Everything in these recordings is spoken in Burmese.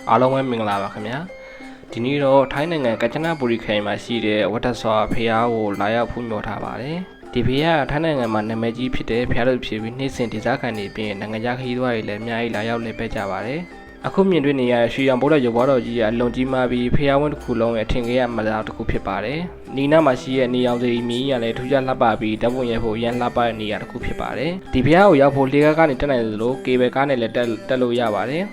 အားလုံးပဲမင်္ဂလာပါခင်ဗျာဒီနေ့တော့ထိုင်းနိုင်ငံကချနဘူရီခရိုင်မှာရှိတဲ့ဝတ်ထဆွာဖျားကိုလာရောက်ဖူးမြော်ထားပါတယ်ဒီဖျားကထိုင်းနိုင်ငံမှာနာမည်ကြီးဖြစ်တဲ့ဖျားလို့ဖြစ်ပြီးနေ့စဉ်ဒေသခံတွေပြင်နိုင်ငံခြားခရီးသွားတွေလည်းအများကြီးလာရောက်လည်ပတ်ကြပါတယ်အခုမြင်တွေ့နေရတဲ့ရွှေရောင်ဘိုးတော်ရုပ်ဘွားတော်ကြီးကအလွန်ကြီးမားပြီးဖျားဝင်းတစ်ခုလုံးရဲ့အထင်ကြီးရမလားတစ်ခုဖြစ်ပါတယ်နီနာမှာရှိတဲ့နေအောင်စီမီးရလည်းထူးခြားလှပပြီးဓာတ်ပုံရိုက်ဖို့ရန်လှပတဲ့နေရာတစ်ခုဖြစ်ပါတယ်ဒီဖျားကိုရောက်ဖို့လေကားကနေတက်နိုင်သလိုကေဘယ်ကားနဲ့လည်းတက်လို့ရပါတယ်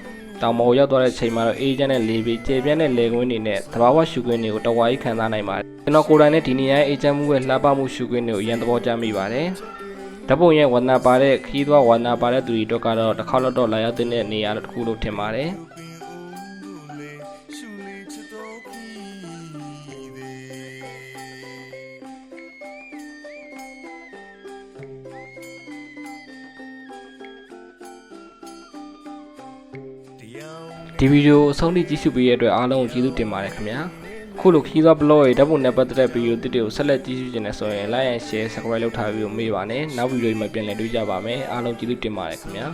တောင်ပေါ်ရောက်သွားတဲ့အချိန်မှာတော့အေဂျင့်နဲ့လေပြီးကျေပြန့်တဲ့လေကွင်းတွေနဲ့သဘာဝရှုခွင်းတွေကိုတဝါကြီးခံစားနိုင်ပါတယ်ကျွန်တော်ကိုယ်တိုင်နဲ့ဒီနေရာရဲ့အေဂျင့်မှုရဲ့လှပမှုရှုခွင်းတွေကိုအရင်သဘောကျမိပါတယ်ဓာတ်ပုံရဲ့ဝန္နာပါတဲ့ခီးသွားဝန္နာပါတဲ့သူတွေတော့ကတော့တစ်ခေါက်တော့လာရောက်တဲ့နေရာတစ်ခုလို့ထင်ပါတယ်ဒီဗီဒီယိုအဆုံးထိကြည့်ရှုပေးရတဲ့အတွက်အားလုံးကိုကျေးဇူးတင်ပါတယ်ခင်ဗျာခုလိုခီးသွားဘလော့ရဲ့ဓာတ်ပုံနဲ့ပတ်သက်တဲ့ဗီဒီယိုတွေကိုဆက်လက်ကြည့်ရှုနေတယ်ဆိုရင် like and share subscribe လုပ်ထားပြီးတော့မေးပါနဲ့နောက်ဗီဒီယိုမှာပြန်လည်တွေ့ကြပါမယ်အားလုံးကျေးဇူးတင်ပါတယ်ခင်ဗျာ